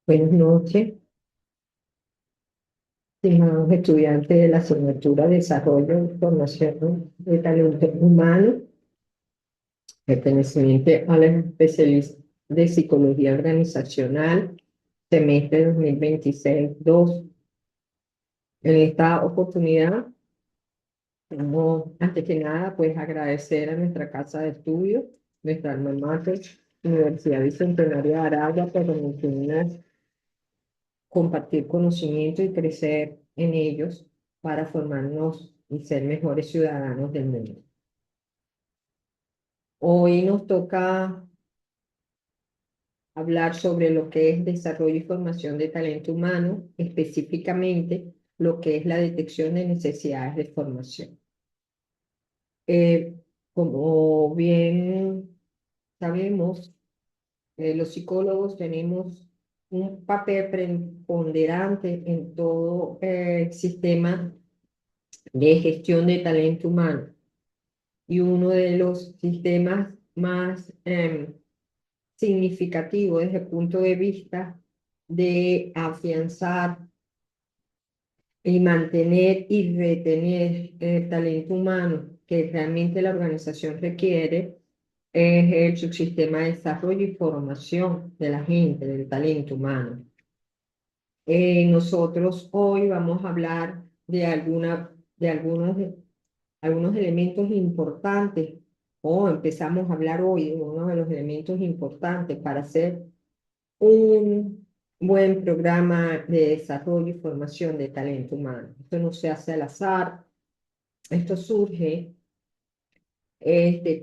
Buenas noches, estimados estudiantes de la asignatura de Desarrollo y Formación de Talento Humano, perteneciente a la especialidad de Psicología Organizacional, semestre 2026-2. En esta oportunidad, antes que nada, pues agradecer a nuestra casa de estudio, nuestra alma mater, Universidad Bicentenario de Aragua, por permitirnos compartir conocimiento y crecer en ellos para formarnos y ser mejores ciudadanos del mundo. Hoy nos toca hablar sobre lo que es desarrollo y formación de talento humano, específicamente lo que es la detección de necesidades de formación. Eh, Como bien sabemos, los psicólogos tenemos un papel preponderante en todo el sistema de gestión de talento humano, y uno de los sistemas más significativos desde el punto de vista de afianzar y mantener y retener el talento humano que realmente la organización requiere es el subsistema de desarrollo y formación de la gente, del talento humano. Nosotros hoy vamos a hablar de algunos elementos importantes, o empezamos a hablar hoy de uno de los elementos importantes para hacer un buen programa de desarrollo y formación de talento humano. Esto no se hace al azar, esto surge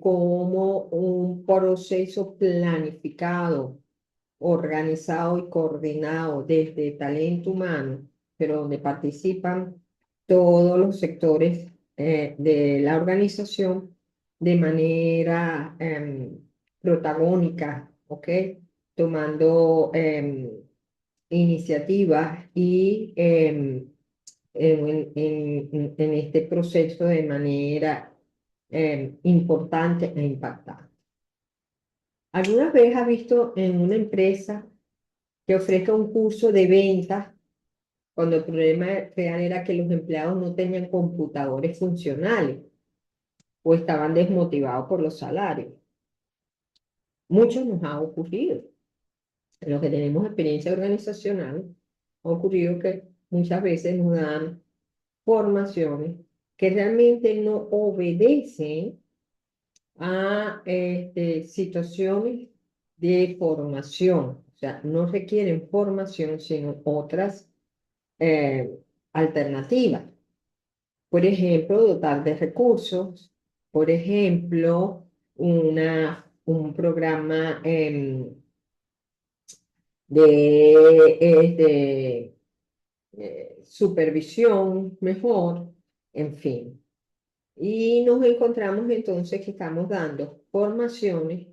como un proceso planificado, organizado y coordinado desde talento humano, pero donde participan todos los sectores de la organización de manera protagónica, ¿ok? Tomando iniciativas y en este proceso de manera importante e impactante. ¿Alguna vez has visto en una empresa que ofrezca un curso de ventas cuando el problema real era que los empleados no tenían computadores funcionales o estaban desmotivados por los salarios? Muchos nos ha ocurrido. En los que tenemos experiencia organizacional, ha ocurrido que muchas veces nos dan formaciones que realmente no obedecen a situaciones de formación. O sea, no requieren formación, sino otras eh, alternativas. Por ejemplo, dotar de recursos, por ejemplo, un programa de supervisión mejor, en fin. Y nos encontramos entonces que estamos dando formaciones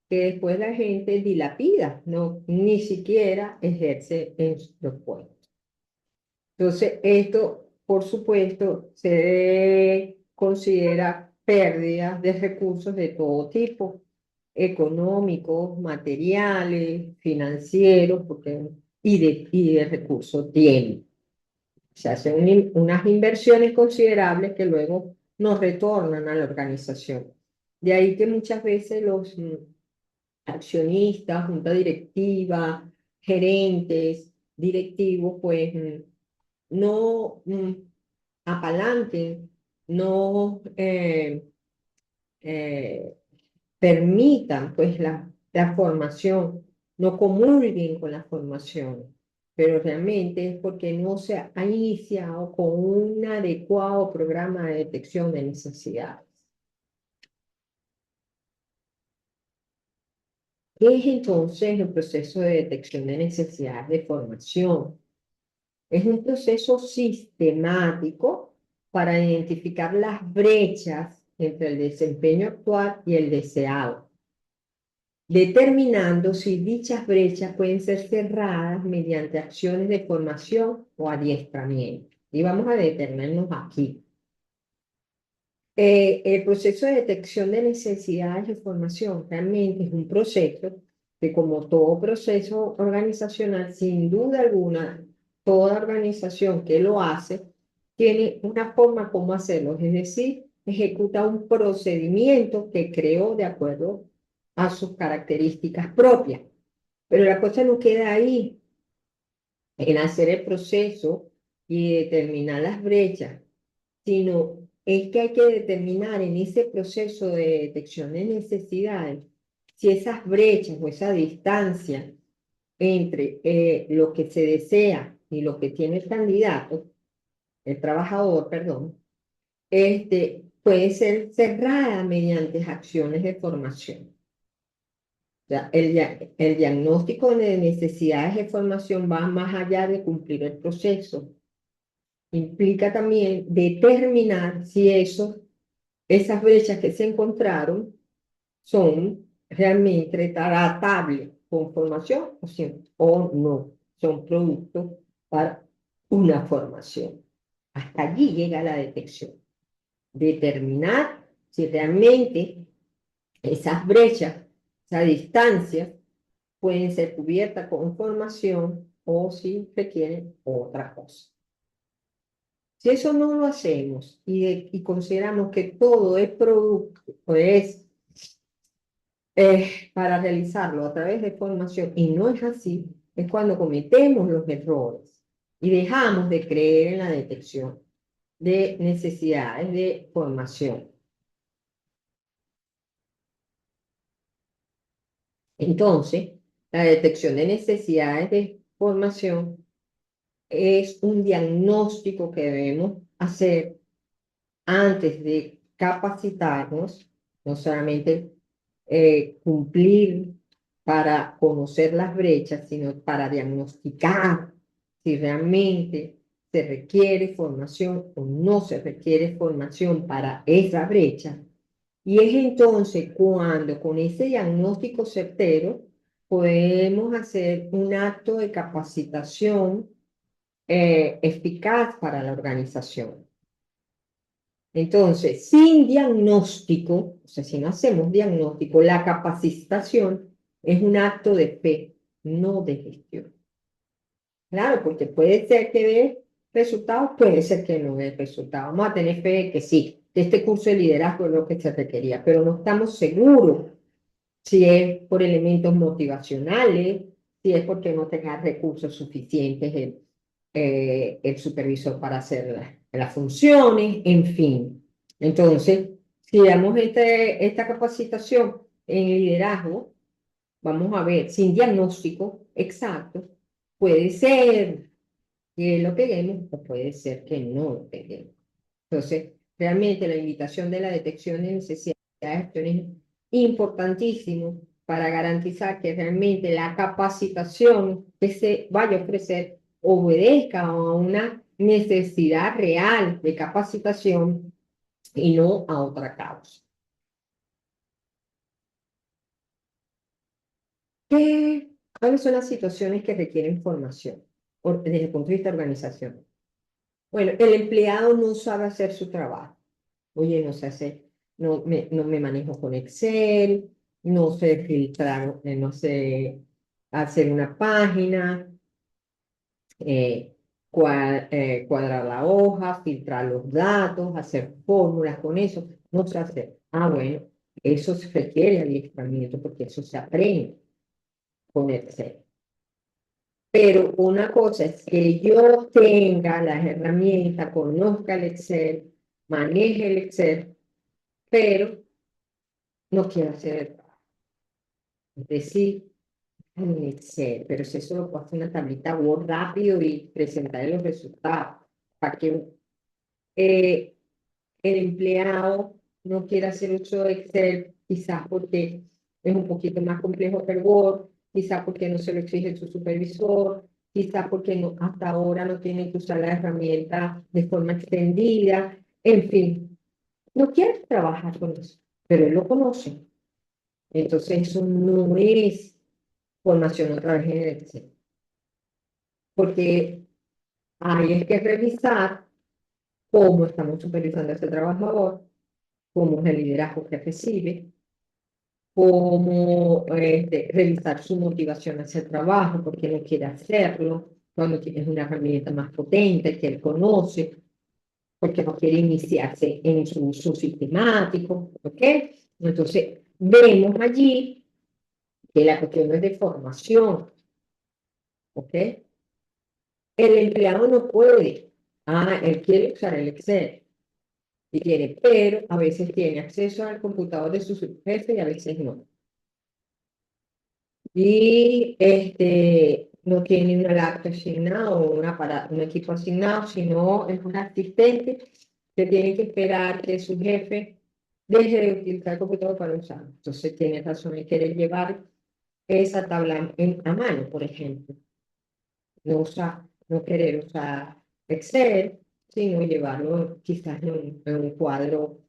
que después la gente dilapida, no, ni siquiera ejerce en los puestos. Entonces, esto, por supuesto, se considera pérdidas de recursos de todo tipo, económicos, materiales, financieros, y de recursos tiempo. Se hacen unas inversiones considerables que luego nos retornan a la organización. De ahí que muchas veces los accionistas, junta directiva, gerentes, directivos, pues no apalanquen, no eh, permitan pues la formación, no comulguen con la formación, pero realmente es porque no se ha iniciado con un adecuado programa de detección de necesidades. ¿Qué es entonces el proceso de detección de necesidades de formación? Es un proceso sistemático para identificar las brechas entre el desempeño actual y el deseado, determinando si dichas brechas pueden ser cerradas mediante acciones de formación o adiestramiento. Y vamos a detenernos aquí. El proceso de detección de necesidades de formación realmente es un proceso que como todo proceso organizacional, sin duda alguna, toda organización que lo hace, tiene una forma como hacerlo, es decir, ejecuta un procedimiento que creó de acuerdo a sus características propias. Pero la cosa no queda ahí, en hacer el proceso y determinar las brechas, sino es que hay que determinar en ese proceso de detección de necesidades si esas brechas o esa distancia entre lo que se desea y lo que tiene el candidato, el trabajador, perdón, puede ser cerrada mediante acciones de formación. O sea, el diagnóstico de necesidades de formación va más allá de cumplir el proceso. Implica también determinar si esas brechas que se encontraron son realmente tratables con formación o no, son productos para una formación. Hasta allí llega la detección. Determinar si realmente esas brechas, esa distancia, pueden ser cubiertas con formación o si requieren otra cosa. Si eso no lo hacemos y consideramos que todo es producto, para realizarlo a través de formación y no es así, es cuando cometemos los errores y dejamos de creer en la detección de necesidades de formación. Entonces, la detección de necesidades de formación es un diagnóstico que debemos hacer antes de capacitarnos, no solamente cumplir para conocer las brechas, sino para diagnosticar si realmente se requiere formación o no se requiere formación para esa brecha. Y es entonces cuando con ese diagnóstico certero podemos hacer un acto de capacitación eficaz para la organización. Entonces, sin diagnóstico, o sea, si no hacemos diagnóstico, la capacitación es un acto de fe, no de gestión. Claro, porque puede ser que dé resultados, puede ser que no dé resultados. Vamos a tener fe de que sí, que este curso de liderazgo es lo que se requería, pero no estamos seguros si es por elementos motivacionales, si es porque no tenga recursos suficientes el supervisor para hacer las funciones, en fin. Entonces, si damos esta capacitación en liderazgo, vamos a ver, sin diagnóstico exacto, puede ser que lo peguemos o puede ser que no lo peguemos. Entonces, realmente la invitación de la detección de necesidades es importantísimo para garantizar que realmente la capacitación que se vaya a ofrecer obedezca a una necesidad real de capacitación y no a otra causa. ¿Cuáles son las situaciones que requieren formación desde el punto de vista de organización? Bueno, el empleado no sabe hacer su trabajo. Oye, no sé hacer, no me manejo con Excel, no sé filtrar, no sé hacer una página, cuadrar la hoja, filtrar los datos, hacer fórmulas con eso, no sé hacer. Ah, bueno, eso se requiere adiestramiento porque eso se aprende con Excel. Pero una cosa es que yo tenga las herramientas, conozca el Excel, maneje el Excel, pero no quiero hacer el trabajo. Es decir, en Excel, pero si eso lo puedo hacer en una tablita Word rápido y presentar los resultados. Para que el empleado no quiera hacer uso de Excel, quizás porque es un poquito más complejo que el Word, quizás porque no se lo exige su supervisor, quizás porque no, hasta ahora no tiene que usar la herramienta de forma extendida, en fin, no quiere trabajar con eso, pero él lo conoce. Entonces eso no es formación otra vez en Excel, porque hay que revisar cómo estamos supervisando a ese trabajador, cómo es el liderazgo que recibe, cómo revisar su motivación hacia el trabajo, porque no quiere hacerlo, cuando tienes una herramienta más potente que él conoce, porque no quiere iniciarse en su uso sistemático, ¿ok? Entonces, vemos allí que la cuestión es de formación, ¿ok? El empleado no puede, él quiere usar el Excel, si quiere, pero a veces tiene acceso al computador de su jefe y a veces no. Y no tiene una laptop asignada o un equipo asignado, sino es un asistente que tiene que esperar que su jefe deje de utilizar el computador para usarlo. Entonces tiene razón de querer llevar esa tabla a mano, por ejemplo. No querer usar Excel, sino llevarlo quizás en un cuadro,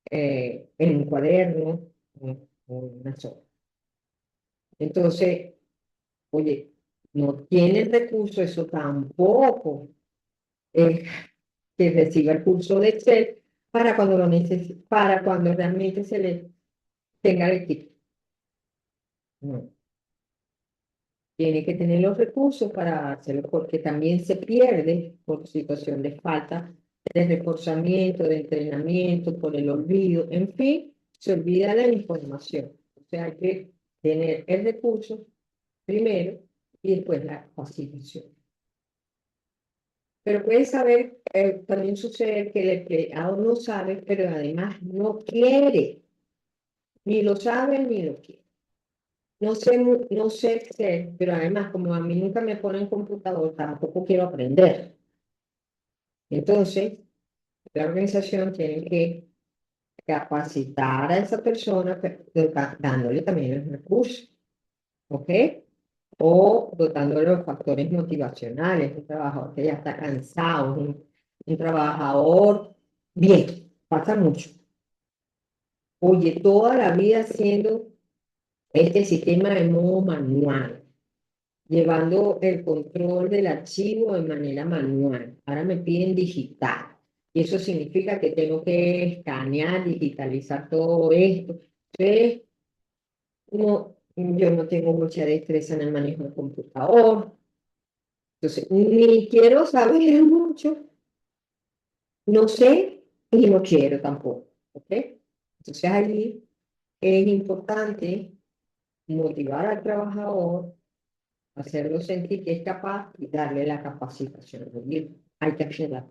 en un cuaderno o en una sola. Entonces, oye, no tiene el recurso, eso tampoco es que reciba el curso de Excel para cuando lo necesite, para cuando realmente se le tenga el equipo. No, tiene que tener los recursos para hacerlo, porque también se pierde por situación de falta de reforzamiento, de entrenamiento, por el olvido, en fin, se olvida la información. O sea, hay que tener el recurso primero y después la capacitación. Pero puedes saber, también sucede que el empleado no sabe, pero además no quiere, ni lo sabe ni lo quiere. No sé Excel, pero además como a mí nunca me ponen computador, tampoco quiero aprender. Entonces, la organización tiene que capacitar a esa persona, dándole también los recursos, ¿ok? O dotándole los factores motivacionales, un trabajador que ya está cansado, un trabajador bien, pasa mucho. Oye, toda la vida haciendo este sistema de modo manual, llevando el control del archivo de manera manual. Ahora me piden digital. Y eso significa que tengo que escanear, digitalizar todo esto. Entonces, yo no tengo mucha destreza en el manejo del computador. Entonces, ni quiero saber mucho, no sé y no quiero tampoco. ¿Ok? Entonces, allí es importante motivar al trabajador, hacerlo sentir que es capaz y darle la capacitación. Hay que hacerla,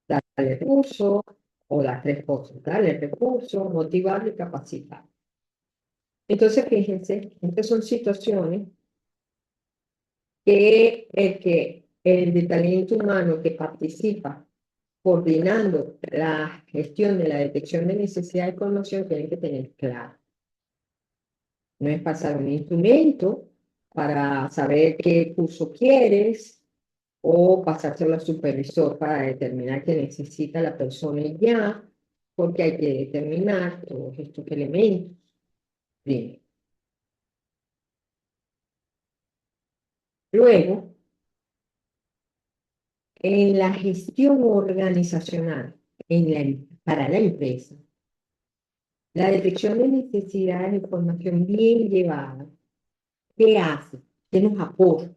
darle recursos o las tres cosas, darle recursos, motivarlo y capacitar. Entonces, fíjense, estas son situaciones que el de talento humano que participa coordinando la gestión de la detección de necesidad de formación tiene que tener claro. No es pasar un instrumento para saber qué curso quieres o pasárselo al supervisor para determinar qué necesita la persona y ya, porque hay que determinar todos estos elementos. Bien. Luego, en la gestión organizacional para la empresa, la detección de necesidades de información bien llevada, ¿qué hace? ¿Qué nos aporta?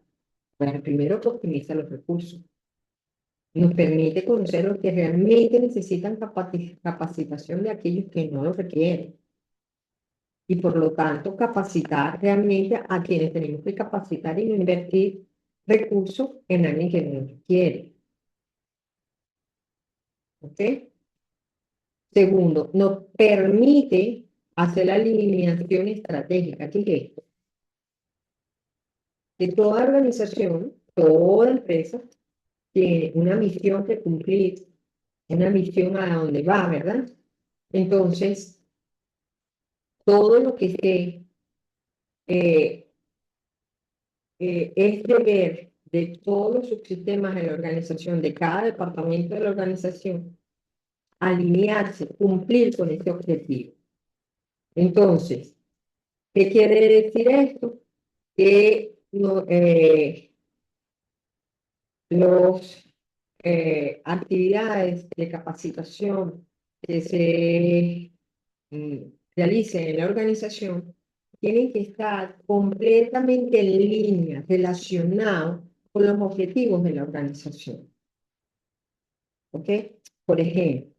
Bueno, primero que optimiza los recursos. Nos permite conocer los que realmente necesitan capacitación de aquellos que no lo requieren. Y por lo tanto, capacitar realmente a quienes tenemos que capacitar y no invertir recursos en alguien que no lo quiere. ¿Ok? Segundo, nos permite hacer la alineación estratégica. ¿Qué es esto? Que toda organización, toda empresa, tiene una misión que cumplir, una misión a donde va, ¿verdad? Entonces, todo lo que esté eh, es deber de todos los subsistemas de la organización, de cada departamento de la organización, alinearse, cumplir con este objetivo. Entonces, ¿qué quiere decir esto? Que los actividades de capacitación que se realicen en la organización tienen que estar completamente en línea, relacionados con los objetivos de la organización. ¿Ok? Por ejemplo,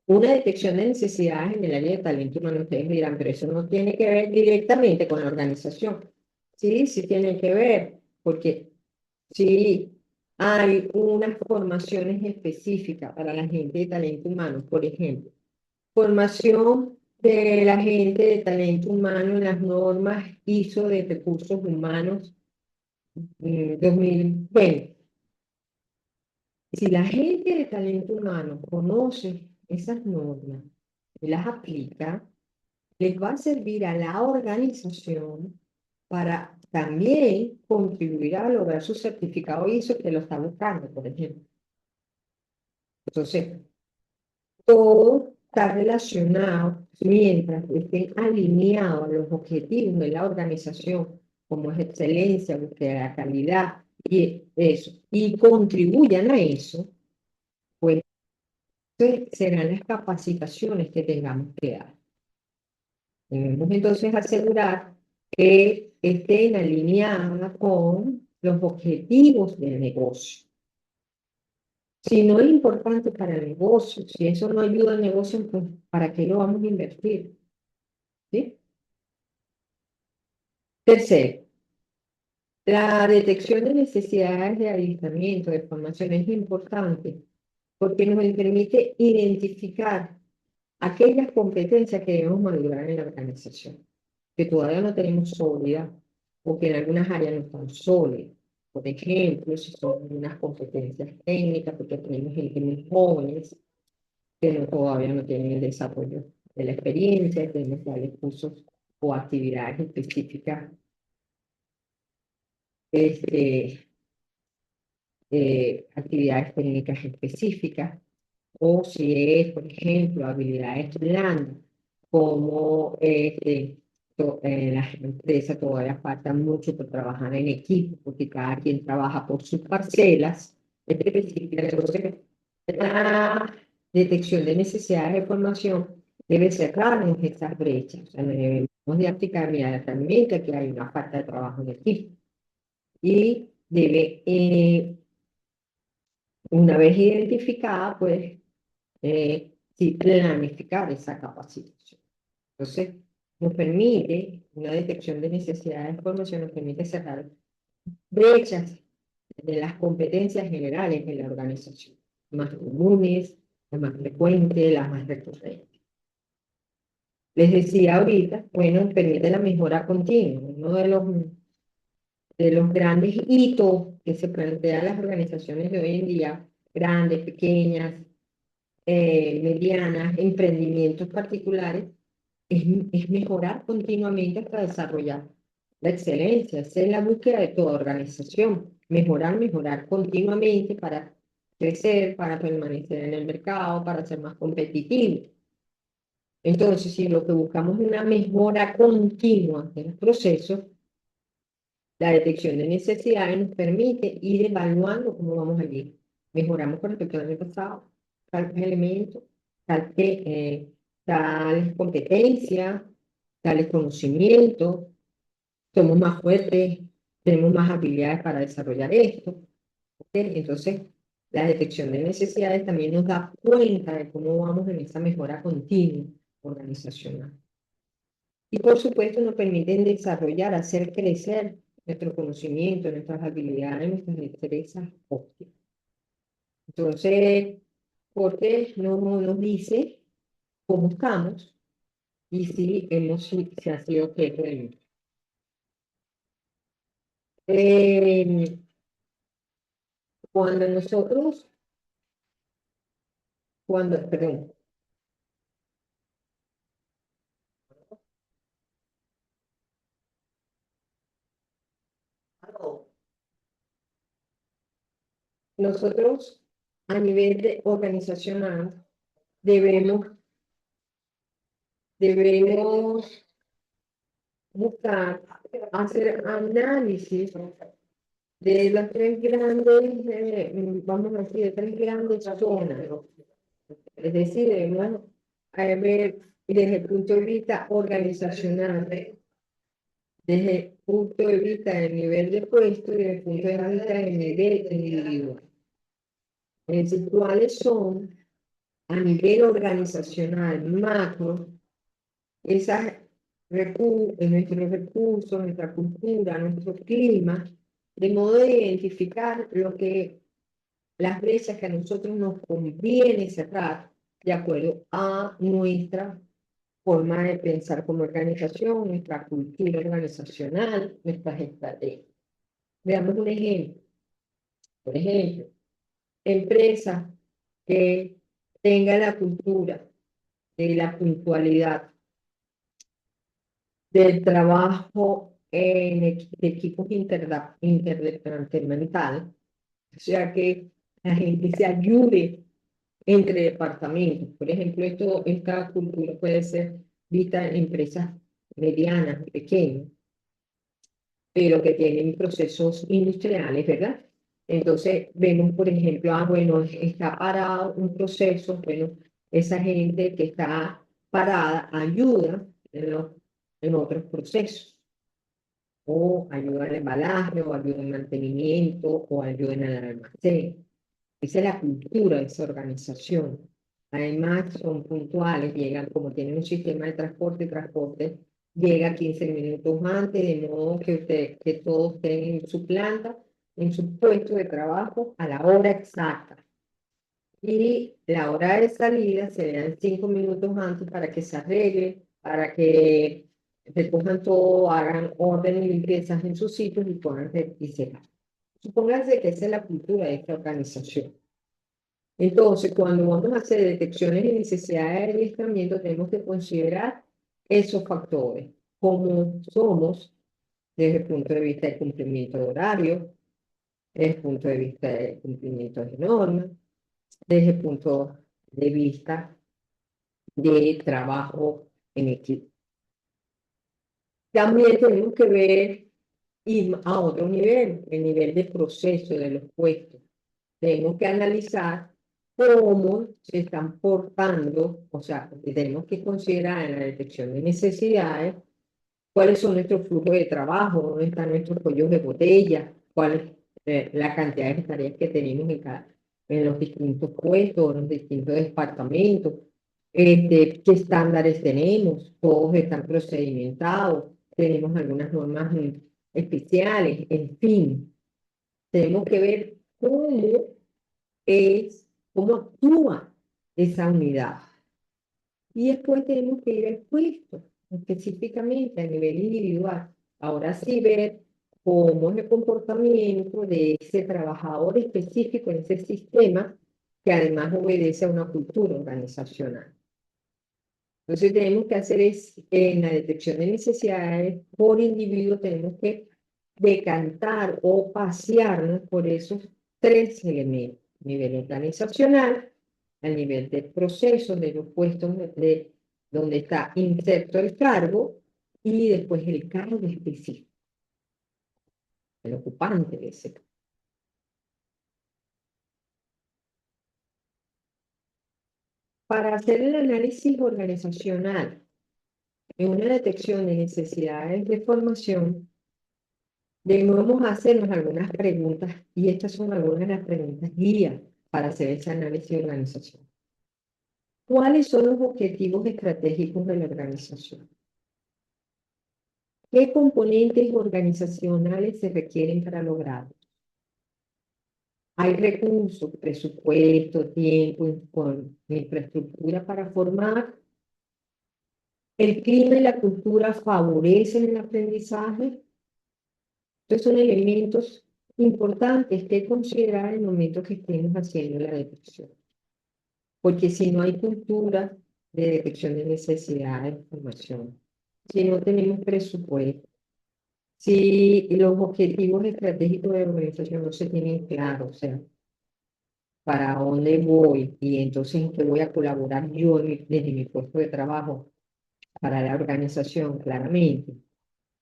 una detección de necesidades en el área de talento humano, ustedes dirán, pero eso no tiene que ver directamente con la organización. Sí, sí tiene que ver, porque sí hay unas formaciones específicas para la gente de talento humano. Por ejemplo, formación de la gente de talento humano en las normas ISO de recursos humanos 2020. Si la gente de talento humano conoce esas normas y las aplica, les va a servir a la organización para también contribuir a lograr su certificado ISO que lo está buscando, por ejemplo. Entonces, todo está relacionado mientras estén alineados a los objetivos de la organización, como es excelencia, búsqueda de la calidad y eso, y contribuyan a eso, pues serán las capacitaciones que tengamos que dar. Debemos entonces asegurar que estén alineadas con los objetivos del negocio. Si no es importante para el negocio, si eso no ayuda al negocio, pues ¿para qué lo vamos a invertir? ¿Sí? Tercero, la detección de necesidades de adiestramiento, de formación es importante porque nos permite identificar aquellas competencias que debemos madurar en la organización, que todavía no tenemos sólida o que en algunas áreas no están sólidas. Por ejemplo, si son unas competencias técnicas, porque tenemos gente muy jóvenes que todavía no tienen el desarrollo de la experiencia, tenemos que darles cursos o actividades específicas, este, actividades técnicas específicas, o si es, por ejemplo, habilidades blandas, como las empresas todavía falta mucho por trabajar en equipo, porque cada quien trabaja por sus parcelas específicas. Entonces, la detección de necesidades de formación debe cerrarnos estas brechas. O sea, debemos de aplicar inmediatamente que hay una falta de trabajo en equipo y debe, una vez identificada, pues, sí, planificar esa capacitación. Entonces, nos permite, una detección de necesidades de formación nos permite cerrar brechas de las competencias generales en la organización, más comunes, las más frecuentes, las más recurrentes. Les decía ahorita, bueno, permite la mejora continua. Uno de los grandes hitos que se plantean las organizaciones de hoy en día, grandes, pequeñas, medianas, emprendimientos particulares, es mejorar continuamente hasta desarrollar la excelencia. Esa es la búsqueda de toda organización. Mejorar, mejorar continuamente para crecer, para permanecer en el mercado, para ser más competitivo. Entonces, si lo que buscamos es una mejora continua de los procesos, la detección de necesidades nos permite ir evaluando cómo vamos allí. Mejoramos con respecto al año pasado, tales elementos, tales competencias, tales conocimientos, somos más fuertes, tenemos más habilidades para desarrollar esto. ¿Okay? Entonces, la detección de necesidades también nos da cuenta de cómo vamos en esa mejora continua organizacional. Y por supuesto nos permiten desarrollar, hacer crecer nuestro conocimiento, nuestras habilidades, nuestras destrezas óptimas. Entonces, porque no nos dice cómo estamos y si si ha sido objeto de cuando nosotros, perdón, nosotros a nivel organizacional debemos, debemos buscar hacer análisis de las tres grandes, vamos a decir, de tres grandes zonas. Es decir, debemos ver y desde el punto de vista organizacional, desde el punto de vista del nivel de puesto y desde el punto de vista del nivel individual. Es decir, cuáles son a nivel organizacional macro esas nuestros recursos, nuestra cultura, nuestro clima, de modo de identificar lo que las brechas que a nosotros nos conviene cerrar de acuerdo a nuestra forma de pensar como organización, nuestra cultura organizacional, nuestras estrategias. Veamos un ejemplo. Por ejemplo, empresas que tengan la cultura de la puntualidad, del trabajo en equipos interdepartamental, o sea que la gente se ayude entre departamentos. Por ejemplo, esta cultura puede ser vista en empresas medianas, pequeñas, pero que tienen procesos industriales, ¿verdad? Entonces, vemos, por ejemplo, bueno, está parado un proceso, bueno, esa gente que está parada ayuda en otros procesos, o ayuda al embalaje, o ayuda al mantenimiento, o ayuda en el almacén. Esa es la cultura de esa organización. Además, son puntuales, llegan, como tienen un sistema de transporte, llega 15 minutos antes, de modo que todos estén en su planta, en su puesto de trabajo, a la hora exacta. Y la hora de salida se dan 5 minutos antes para que se arregle, para que recojan todo, hagan orden y limpiezas en sus sitios y puedan y se van. Supónganse que esa es la cultura de esta organización. Entonces, cuando vamos a hacer detecciones de necesidades de adiestramiento, tenemos que considerar esos factores, como somos desde el punto de vista del cumplimiento de horario, desde el punto de vista del cumplimiento de normas, desde el punto de vista de trabajo en equipo. También tenemos que ver ir a otro nivel, el nivel de proceso de los puestos. Tenemos que analizar cómo se están portando, o sea, tenemos que considerar en la detección de necesidades cuáles son nuestros flujos de trabajo, dónde están nuestros cuellos de botella, cuál es la cantidad de tareas que tenemos en los distintos puestos, en los distintos departamentos, qué estándares tenemos, todos están procedimentados, tenemos algunas normas especiales, en fin, tenemos que ver es cómo actúa esa unidad. Y después tenemos que ir al puesto, específicamente a nivel individual. Ahora sí ver cómo es el comportamiento de ese trabajador específico en ese sistema que además obedece a una cultura organizacional. Entonces tenemos que hacer en la detección de necesidades por individuo, tenemos que decantar o pasearnos por esos tres elementos: nivel organizacional, a nivel del proceso de los puestos donde está inserto el cargo, y después el cargo específico, el ocupante de ese cargo. Para hacer el análisis organizacional en una detección de necesidades de formación, debemos hacernos algunas preguntas, y estas son algunas de las preguntas guía para hacer ese análisis de organización. ¿Cuáles son los objetivos estratégicos de la organización? ¿Qué componentes organizacionales se requieren para lograrlo? ¿Hay recursos, presupuesto, tiempo, infraestructura para formar? ¿El clima y la cultura favorecen el aprendizaje? Estos son elementos importantes que considerar en el momento que estemos haciendo la detección. Porque si no hay cultura de detección de necesidades de formación, si no tenemos presupuesto, si los objetivos estratégicos de la organización no se tienen claros, o sea, para dónde voy y entonces en qué voy a colaborar yo desde mi puesto de trabajo para la organización, claramente.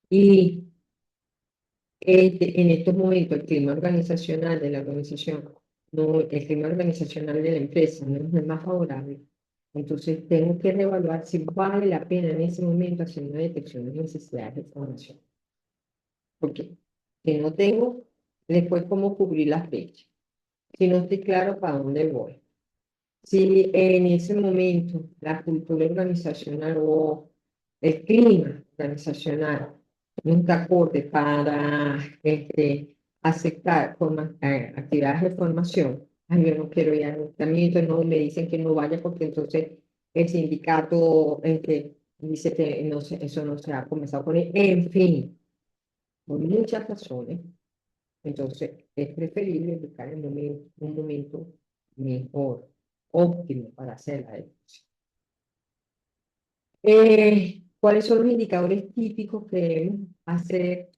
Y en estos momentos el clima organizacional de la organización, no, el clima organizacional de la empresa no es el más favorable. Entonces tengo que reevaluar si vale la pena en ese momento hacer una detección de necesidades de formación. Porque si no tengo después cómo cubrir las fechas, si no estoy claro para dónde voy, si en ese momento la cultura organizacional o el clima organizacional no está acorde para aceptar actividades de formación, ay, yo no quiero ir al ayuntamiento, no me dicen que no vaya porque entonces el sindicato dice que no eso no se ha comenzado con él, en fin, por muchas razones. Entonces, es preferible buscar un momento mejor, óptimo para hacer la elección. ¿Cuáles son los indicadores típicos que debemos hacer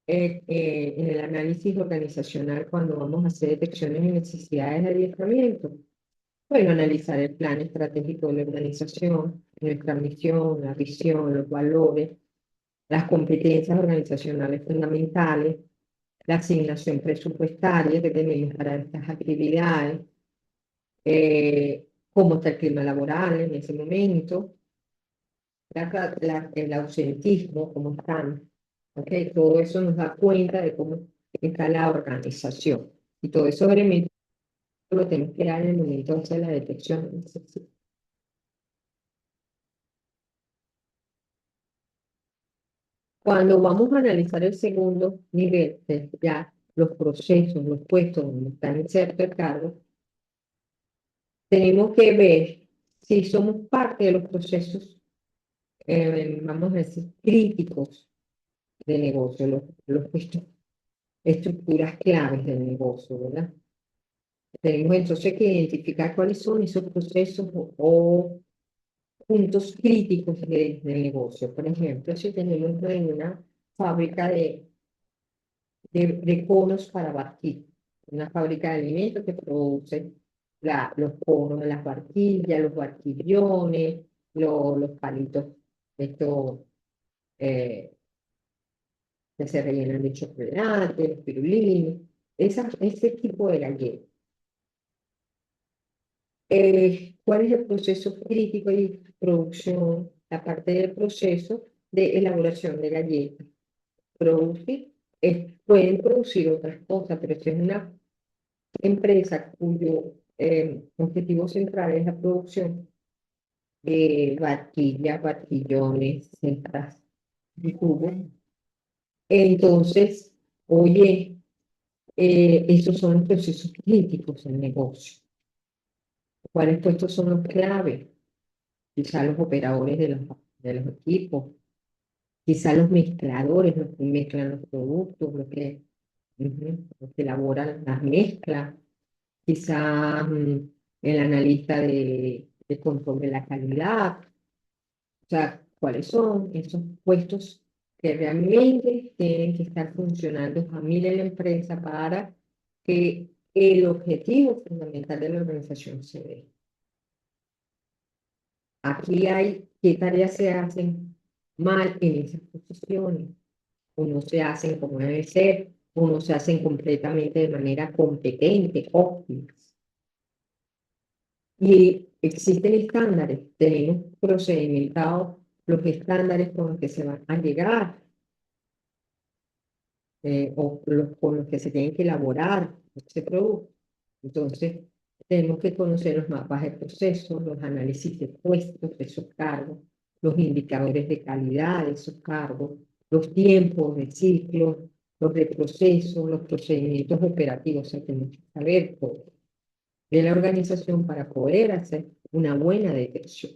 en el análisis organizacional cuando vamos a hacer detecciones de necesidades de adiestramiento? Bueno, analizar el plan estratégico de la organización, nuestra misión, la visión, los valores, las competencias organizacionales fundamentales, la asignación presupuestaria que tenemos para estas actividades, cómo está el clima laboral en ese momento, el ausentismo, cómo están, ¿okay? Todo eso nos da cuenta de cómo está la organización. Y todo eso elementos lo tenemos que dar en el momento de hacer la detección. Cuando vamos a analizar el segundo nivel, ya los procesos, los puestos donde están insertos el cargo, tenemos que ver si somos parte de los procesos, vamos a decir, críticos de negocio, los puestos, estructuras claves del negocio, ¿verdad? Tenemos entonces que identificar cuáles son esos procesos o puntos críticos del negocio. Por ejemplo, si tenemos una fábrica de conos para batir, una fábrica de alimentos que produce los conos de las barquillas, los barquillones, los palitos, estos eh, que se rellenan de chocolate, los pirulines, ese tipo de galletas. ¿Cuál es el proceso crítico de producción? La parte del proceso de elaboración de galletas. Producir, pueden producir otras cosas, pero si es una empresa cuyo objetivo central es la producción de barquillas, barquillones, centras y cubos, entonces, oye, esos son los procesos críticos del negocio. ¿Cuáles puestos son los claves? Quizá los operadores de los equipos, quizá los mezcladores, los que mezclan los productos, los que elaboran las mezclas, quizá el analista de control de la calidad. O sea, ¿cuáles son esos puestos que realmente tienen que estar funcionando familia en la empresa para que el objetivo fundamental de la organización se dé? Aquí hay qué tareas se hacen mal en esas posiciones, o no se hacen como debe ser, o no se hacen completamente de manera competente, óptima. Y existen estándares, tenemos procedimentados los estándares con los que se van a llegar, con los que se tienen que elaborar ese producto. Entonces, tenemos que conocer los mapas de procesos, los análisis de puestos de esos cargos, los indicadores de calidad de esos cargos, los tiempos de ciclo, los de procesos, los procedimientos operativos. O sea, tenemos que saber todo de la organización para poder hacer una buena detección.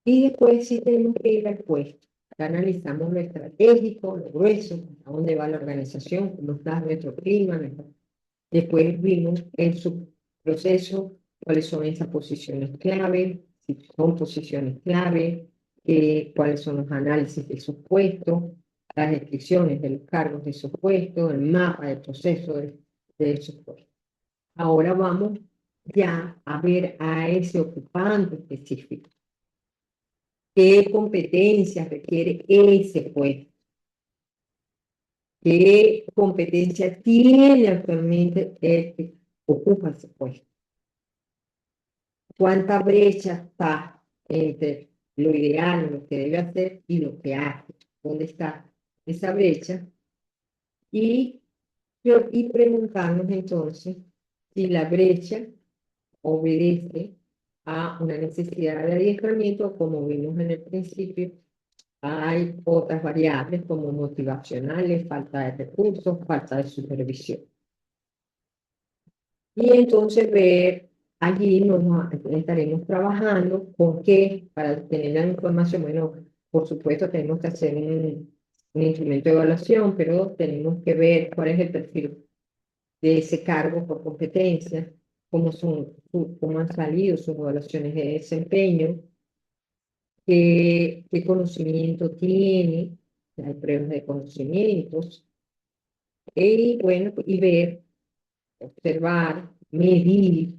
Y después sí tenemos que ir al puesto. Analizamos lo estratégico, lo grueso, a dónde va la organización, cómo está nuestro clima. Después vimos en su proceso cuáles son esas posiciones clave, si son posiciones clave, cuáles son los análisis de esos puestos, las descripciones de los cargos de esos puestos, el mapa de proceso de esos puestos. Ahora vamos ya a ver a ese ocupante específico. ¿Qué competencias requiere ese puesto? ¿Qué competencia tiene actualmente el que ocupa ese puesto? cuánta brecha está entre lo ideal, lo que debe hacer y lo que hace, dónde está esa brecha, y, y preguntarnos entonces si la brecha obedece a una necesidad de adiestramiento, como vimos en el principio. Hay otras variables como motivacionales, falta de recursos, falta de supervisión. Y entonces ver, allí estaremos trabajando con qué, para tener la información. Bueno, por supuesto tenemos que hacer un instrumento de evaluación, pero tenemos que ver cuál es el perfil de ese cargo por competencia, cómo han salido sus evaluaciones de desempeño, qué conocimiento tiene, hay pruebas de conocimientos, y bueno, y ver, observar, medir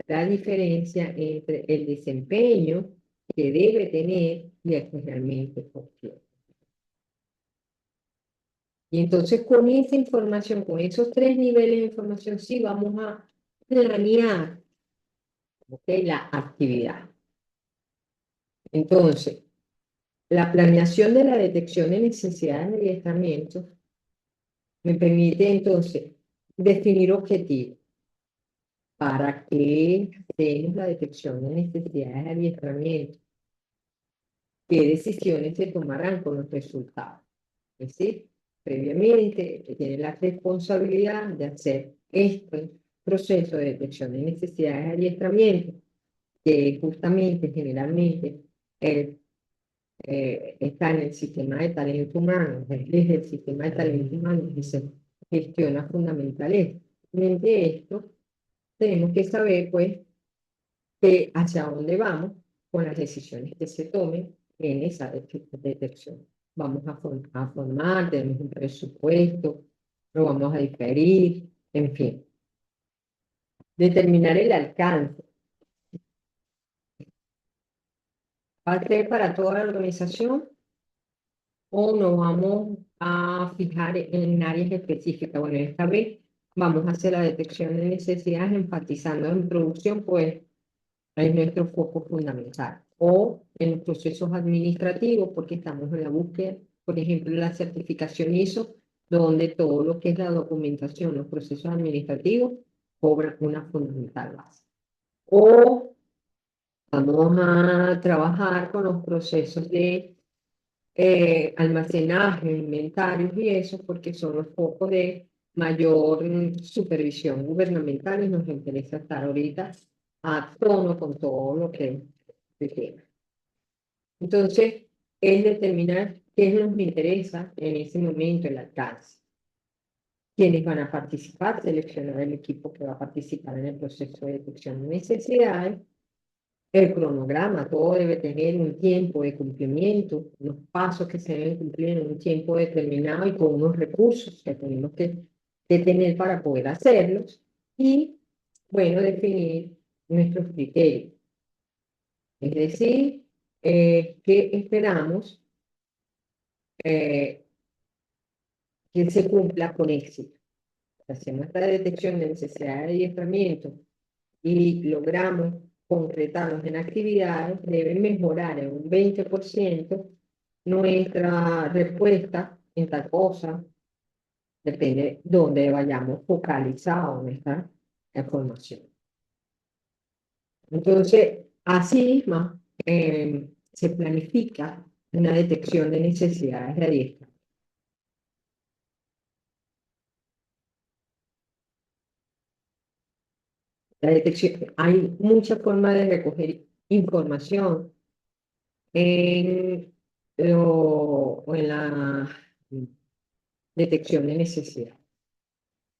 la diferencia entre el desempeño que debe tener y el que realmente obtiene. Y entonces con esa información, con esos tres niveles de información, sí vamos a planear, ¿okay?, la actividad. Entonces, la planeación de la detección de necesidades de adiestramiento me permite entonces definir objetivos. ¿Para qué hacemos la detección de necesidades de adiestramiento? ¿Qué decisiones se tomarán con los resultados? Es decir, previamente tiene la responsabilidad de hacer este proceso de detección de necesidades de adiestramiento, que justamente generalmente está en el sistema de talento humano, desde el sistema de talento humano que se gestiona fundamentalmente esto. Tenemos que saber, pues, hacia dónde vamos con las decisiones que se tomen en esa detección. Vamos a formar, tenemos un presupuesto, lo vamos a diferir, en fin. Determinar el alcance. ¿Va a ser para toda la organización o nos vamos a fijar en áreas específicas? Bueno, esta vez vamos a hacer la detección de necesidades enfatizando en producción, pues es nuestro foco fundamental. O en los procesos administrativos, porque estamos en la búsqueda, por ejemplo, la certificación ISO, donde todo lo que es la documentación, los procesos administrativos, cobran una fundamental base. O vamos a trabajar con los procesos de almacenaje, inventarios y eso, porque son los focos de mayor supervisión gubernamental y nos interesa estar ahorita a tono con todo lo que se tiene. Entonces, es determinar qué nos interesa en ese momento, el alcance. Quiénes van a participar, seleccionar el equipo que va a participar en el proceso de detección de necesidades, el cronograma, todo debe tener un tiempo de cumplimiento, los pasos que se deben cumplir en un tiempo determinado y con unos recursos que tenemos que tener para poder hacerlos. Y, bueno, definir nuestros criterios. Es decir, qué esperamos que se cumpla con éxito. Hacemos esta detección de necesidad de adiestramiento y logramos concretarlos en actividades, deben mejorar en un 20% nuestra respuesta en tal cosa, depende de dónde vayamos focalizado nuestra información. Entonces, así mismo, se planifica una detección de necesidades de adiestramiento. La detección, hay muchas formas de recoger información en, en la detección de necesidad.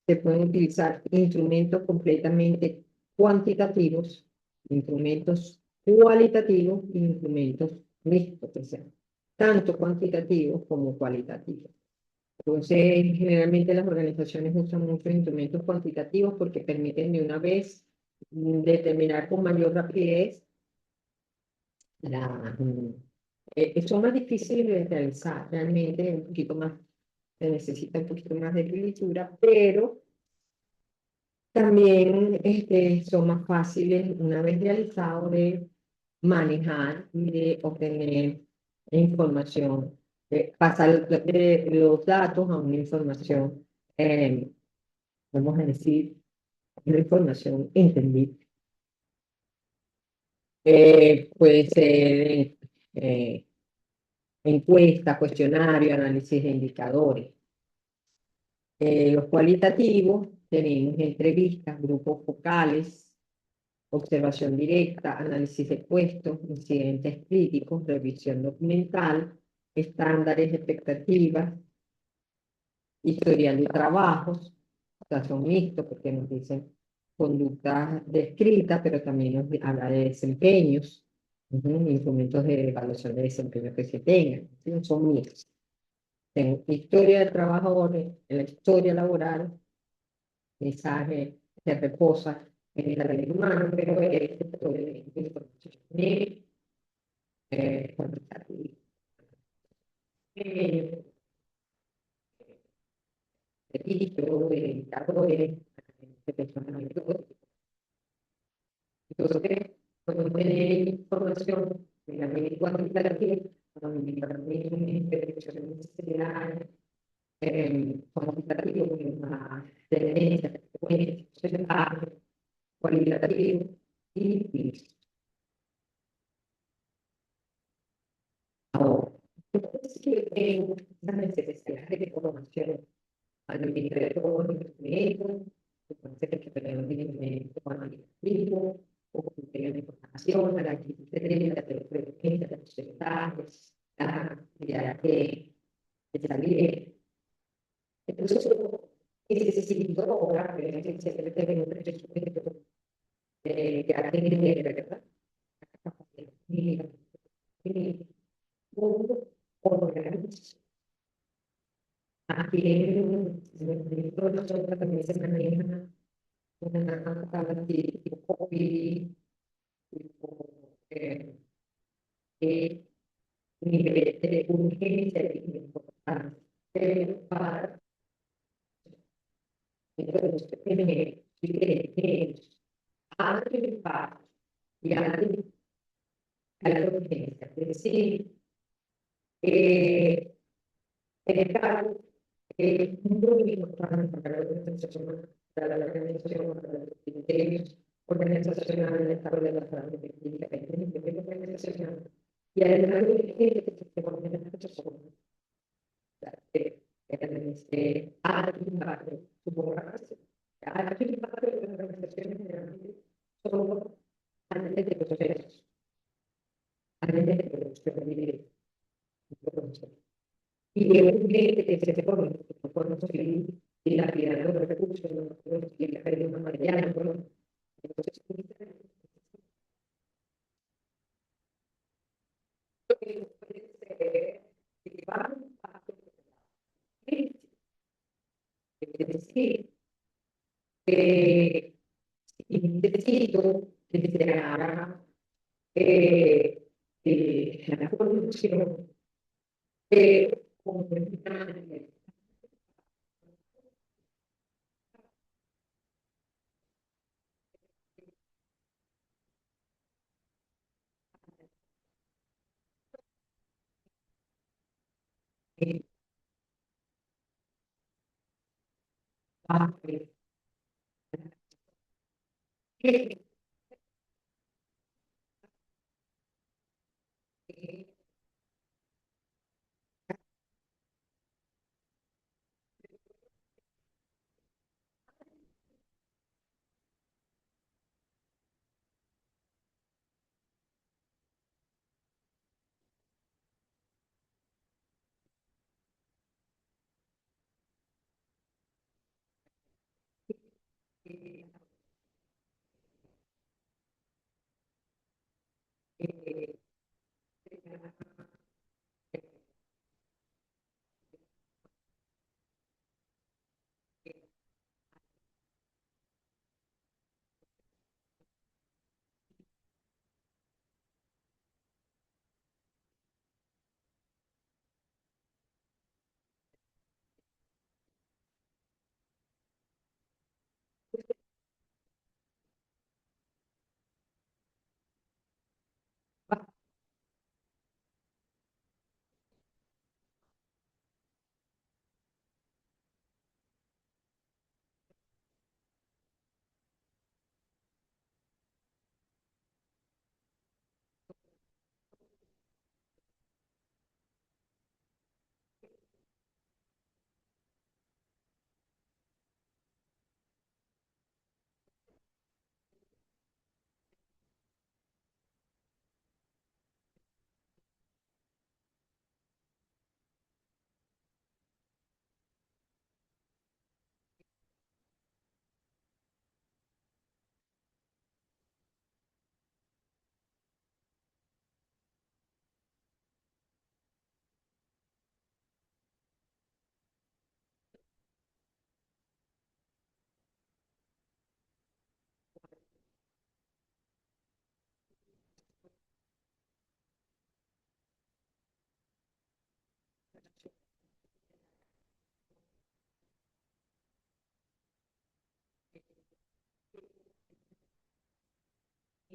Se pueden utilizar instrumentos completamente cuantitativos, instrumentos cualitativos y instrumentos mixtos, que sean tanto cuantitativos como cualitativos. Entonces, generalmente las organizaciones usan muchos instrumentos cuantitativos porque permiten de una vez determinar con mayor rapidez son más difíciles de realizar, realmente un poquito más, se necesita un poquito más de escritura, pero también son más fáciles una vez realizado de manejar y de obtener información, pasar los datos a una información, vamos a decir, una información entendida. Puede ser eh, encuesta, cuestionario, análisis de indicadores. Los cualitativos tenemos entrevistas, grupos focales, observación directa, análisis de puestos, incidentes críticos, revisión documental, estándares, expectativas, historial de trabajos, o sea, son mixtos porque nos dicen conductas descritas, pero también nos habla de desempeños, instrumentos de evaluación de desempeño que se tengan, ¿sí? Son mixtos. Tengo historia del trabajador, en la historia laboral, mensaje se reposa en la ley humana, pero es cuantitativo, registro, indicadores, de personalidad. Entonces, podemos tener información de la ley cuantitativa, cuantitativo, una tendencia, frecuencia, cualitativo y ahora. Entonces, sí, las necesidades de formación al nivel de todos los instrumentos, entonces hay que tener un nivel cuantitativo, o tener información, la actividad de la frecuencia, los porcentajes, la actividad de salir. Entonces, ese sitio ahora, que se debe un presupuesto que atiende, ¿verdad? Y un órgano. Aquí en todos los otros también se maneja una tabla de tipo COVID, tipo eh, nivel de urgencia y de importancia. Pero para entonces tener alto impacto y alta urgencia. Es decir, el cargo es muy importante para la organización, para la organización, para los criterios organizacionales del desarrollo de la salud pública, el organizacional. Y además de que se pone en esta persona, alto impacto, supongo que alto impacto de las organizaciones generalmente son antes de procesos, antes de procesos. Y es un cliente que se pone por no seguir y la actividad de los recursos, y la pérdida de material, entonces, es decir, necesito que se haga la producción como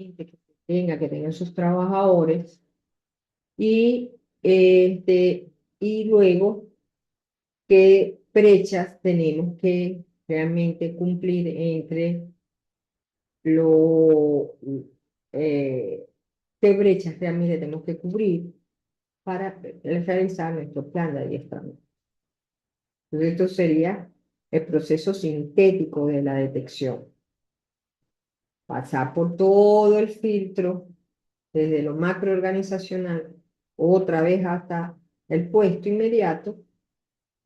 gente que tenga sus trabajadores y, y luego qué brechas tenemos que realmente cumplir entre lo, eh, qué brechas realmente tenemos que cubrir para realizar nuestro plan de adiestramiento. Entonces, esto sería el proceso sintético de la detección. Pasar por todo el filtro, desde lo macroorganizacional, otra vez hasta el puesto inmediato,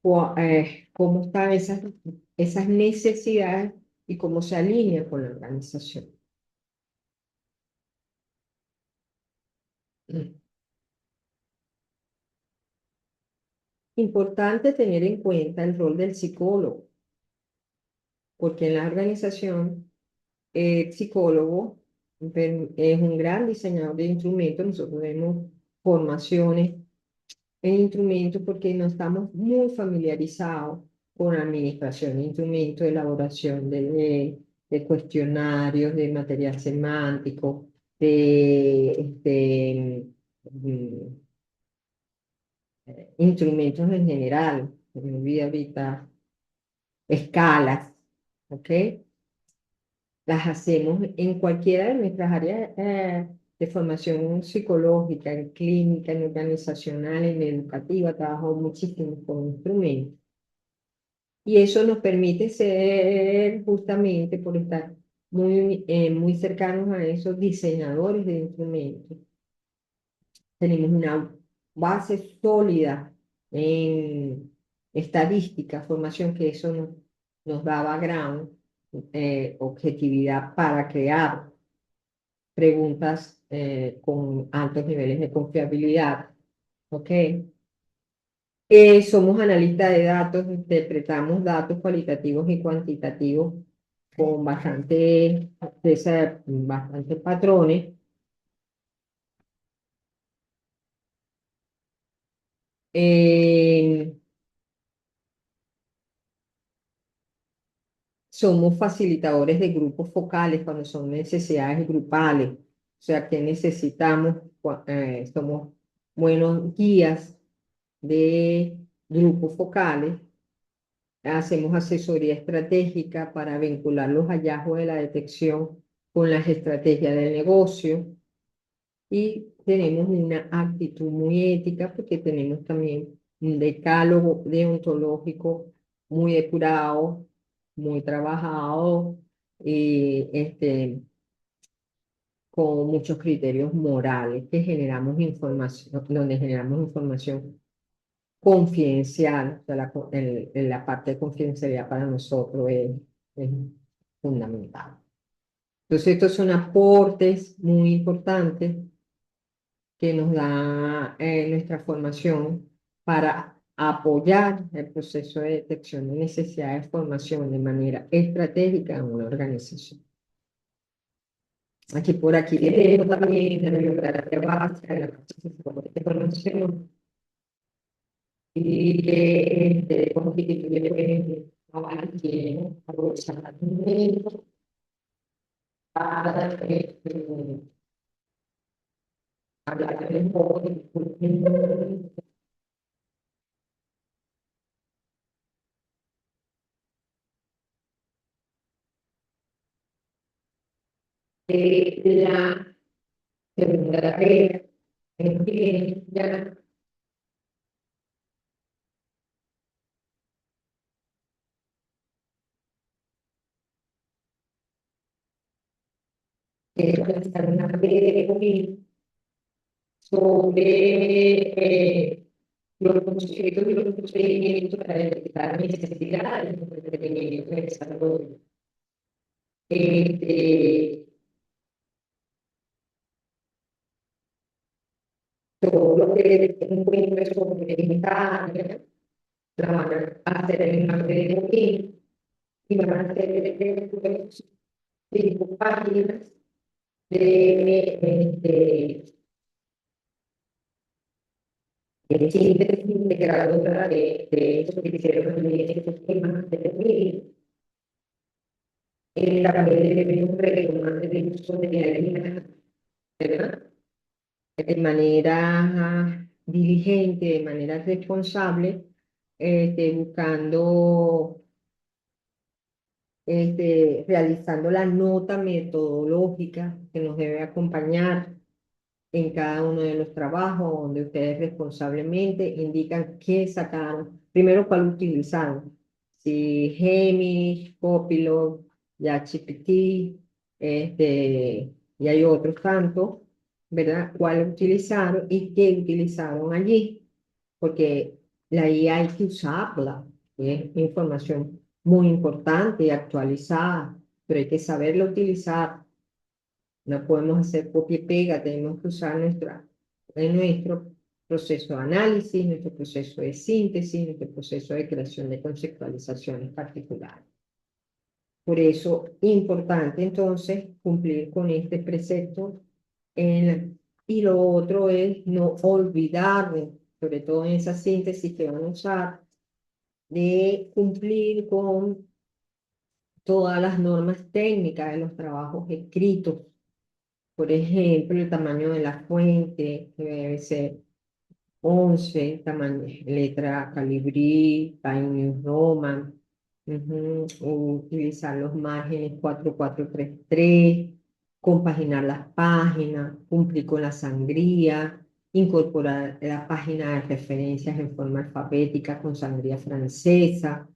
cómo están esas necesidades y cómo se alinea con la organización. Importante tener en cuenta el rol del psicólogo, porque en la organización el psicólogo es un gran diseñador de instrumentos. Nosotros tenemos formaciones en instrumentos porque no estamos muy familiarizados con la administración de instrumentos, elaboración de cuestionarios, de material semántico, de instrumentos en general. Se me olvida ahorita escalas, ¿ok? Las hacemos en cualquiera de nuestras áreas de formación psicológica, en clínica, en organizacional, en educativa, trabajo muchísimo con instrumentos. Y eso nos permite ser, justamente por estar muy cercanos a esos diseñadores de instrumentos, tenemos una base sólida en estadística, formación, que eso nos da background, objetividad para crear preguntas con altos niveles de confiabilidad. ¿Ok? Somos analistas de datos, interpretamos datos cualitativos y cuantitativos con bastante patrones. Eh, Somos facilitadores de grupos focales cuando son necesidades grupales. O sea, que necesitamos, somos buenos guías de grupos focales. Hacemos asesoría estratégica para vincular los hallazgos de la detección con las estrategias del negocio. Y tenemos una actitud muy ética porque tenemos también un decálogo deontológico muy depurado, muy trabajado, y con muchos criterios morales que generamos información, donde generamos información confidencial. O sea, la parte de confidencialidad para nosotros es fundamental. Entonces, estos son aportes muy importantes que nos da nuestra formación para apoyar el proceso de detección de necesidades de formación de manera estratégica en una organización. Aquí tenemos también la bibliografía básica de la formación y que constituye aquí aprovechamiento para hablar un poco de la segunda carrera en ciencia, que es realizar una carrera sobre los conceptos y los procedimientos para detectar necesidades de entretenimiento y desarrollo. Este, Todo lo que encuentre sobre inventario, la van a hacer en una red y van a hacer 5 páginas de síntesis integradora de eso que hicieron los temas de también debemos retomar el uso de la harina, ¿verdad? De manera diligente, de manera responsable, buscando, realizando la nota metodológica que nos debe acompañar en cada uno de los trabajos, donde ustedes responsablemente indican qué sacaron, primero cuál utilizaron, si Gemini, Copilot, ChatGPT, y hay otros tantos, ¿verdad? ¿Cuál utilizaron y qué utilizaron allí? Porque la IA hay que usarla, es información muy importante y actualizada, pero hay que saberla utilizar. No podemos hacer copia y pega, tenemos que usar nuestro proceso de análisis, nuestro proceso de síntesis, nuestro proceso de creación de conceptualizaciones particulares. Por eso, importante entonces cumplir con este precepto. Y lo otro es no olvidar, sobre todo en esa síntesis que van a usar, de cumplir con todas las normas técnicas de los trabajos escritos. Por ejemplo, el tamaño de la fuente, que debe ser 11 tamaño, letra Calibri, Times New Roman, utilizar los márgenes 4433, compaginar las páginas, cumplir con la sangría, incorporar la página de referencias en forma alfabética con sangría francesa.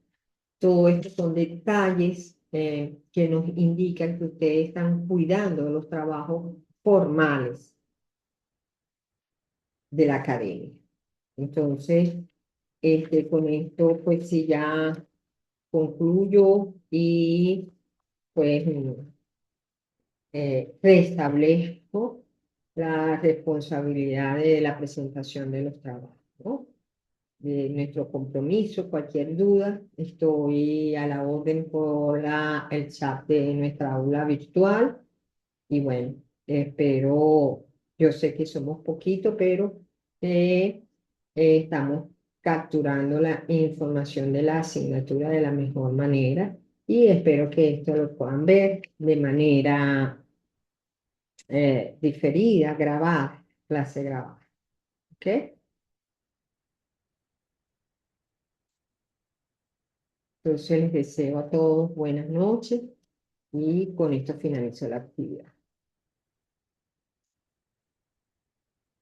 Todo esto son detalles que nos indican que ustedes están cuidando de los trabajos formales de la academia. Entonces, con esto, pues sí, ya concluyo y pues restablezco la responsabilidad de la presentación de los trabajos, ¿no? De nuestro compromiso, cualquier duda, estoy a la orden por el chat de nuestra aula virtual. Y bueno, espero, yo sé que somos poquitos, pero estamos capturando la información de la asignatura de la mejor manera y espero que esto lo puedan ver de manera diferida, grabada, clase grabada. ¿Ok? Entonces les deseo a todos buenas noches y con esto finalizo la actividad.